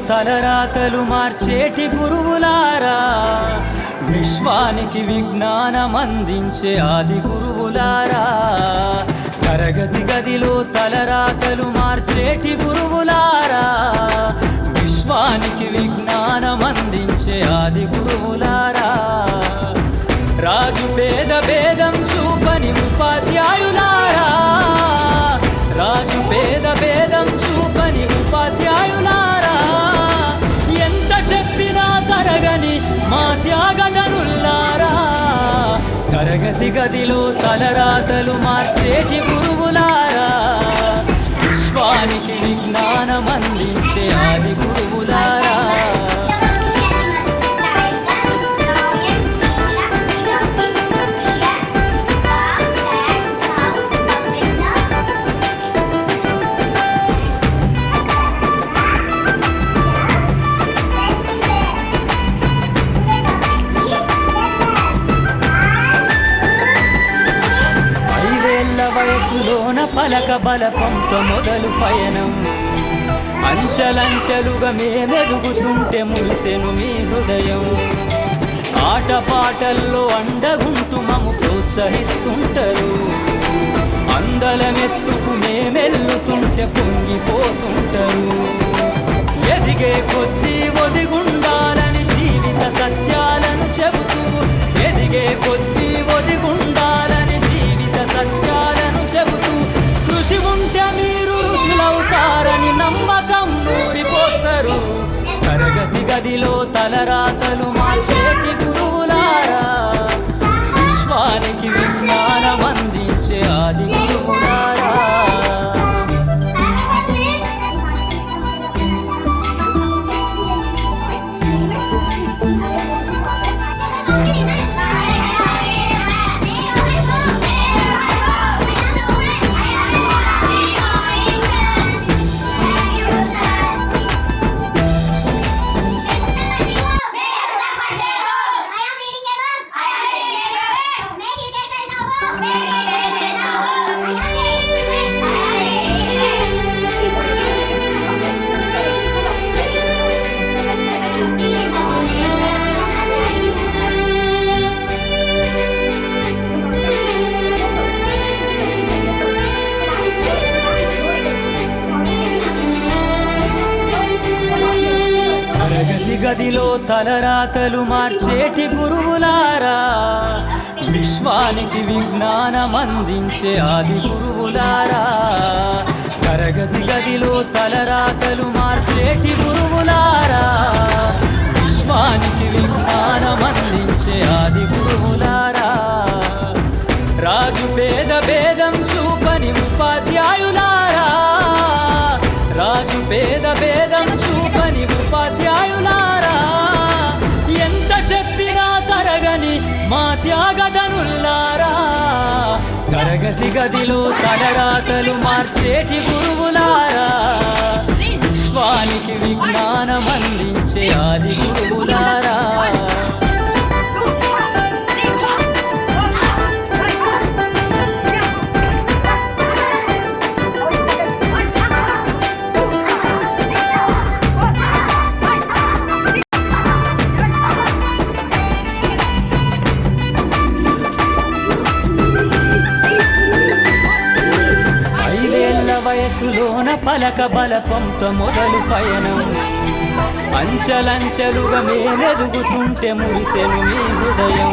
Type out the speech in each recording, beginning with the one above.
తలరాతలు మార్చేటి గురువులారా, విశ్వానికి విజ్ఞానం అందించే ఆది గురువులారా. తరగతి గదిలో తలరాతలు మార్చేటి గురువులారా, విశ్వానికి విజ్ఞానం అందించే ఆది గురువులారా. రాజు పేద భేదం చూపని ఉపాధ్యాయులారా, రాజు పేద భేదం చూపని ఉపాధ్యాయులారా. ఎంత చెప్పినా తరగని మా త్యాగధనుల్లారా, తరగతి గదిలో తలరాతలు మార్చేటి గురువులారా, విశ్వానికి విజ్ఞానం అందించే ఆది గురువులారా. వయసులోన పలక బలపంతో మొదలు పయనం, అంచలంచలుగా మేమెదుగుతుంటే మురిసెను మీ హృదయం. ఆటపాటల్లో అండగుంటూ మము ప్రోత్సహిస్తుంటారు, అందలమెత్తుకు మేమెల్లుతుంటే పొంగిపోతుంటారు. ఎదిగే కొద్దీ ఒదిగుండాలని జీవిత సత్యాలను చెబుతూ, ఎదిగే కొద్దీ ఒదిగుండాలని జీవిత సత్యాలను చెబుతూ, కృషి ఉంటే మీరు ఋషులవుతారని నమ్మకం నూరిపోస్తారు. తరగతి గదిలో తలరాతలు మార్చేటి గురువులారా, విశ్వానికి విజ్ఞానం అందించే ఆది గురువులారా. గదిలో తలరాతలు మార్చేటి గురువులారా, విశ్వానికి విజ్ఞానం అందించే ఆది గురువులారా. తరగతి గదిలో తలరాతలు మార్చేటి గురువులారా, విశ్వానికి విజ్ఞానం అందించే ఆది గురువులారా. రాజు పేద భేదం చూపని ఉపాధ్యాయులారా, రాజు పేద భేదం చూపని ఉపాధ్యాయులారా. ఎంత చెప్పినా తరగని మా త్యాగధనుల్లారా, తరగతి గదిలో తలరాతలు మార్చేటి గురువులారా, విశ్వానికి విజ్ఞానం అందించే ఆది గురువులారా. వయసులోన పలక బలపంతో మొదలు పయనం, అంచలంచలుగా మేమెదుగుతుంటే మురిసెను మీ హృదయం.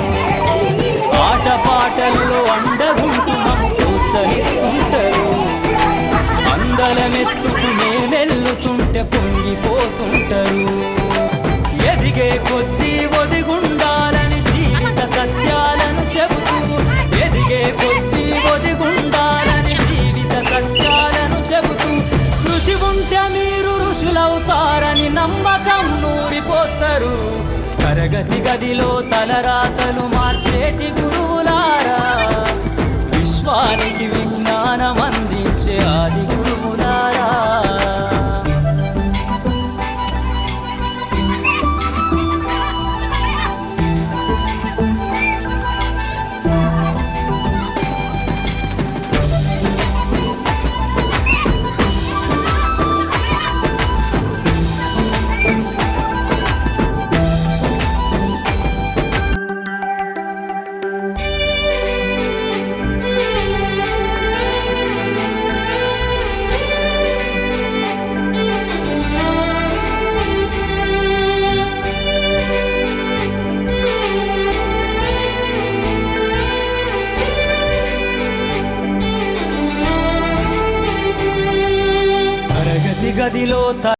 ఆటపాటల్లో అండగుంటూ మము ప్రోత్సహిస్తుంటారు, అందలమెత్తుకు మేమెల్లుతుంటే పొంగిపోతుంటారు. ఎదిగే కొద్దీ ఒదిగుండాలని జీవిత సత్యాలను చెబుతూ, ఎదిగే కొద్దీ ఒదిగుండాలని జీవిత సత్యాలను చెబుతూ, కృషి ఉంటే మీరు ఋషులవుతారని నమ్మకం నూరిపోస్తారు. తరగతి గదిలో తలరాతలు మార్చేటి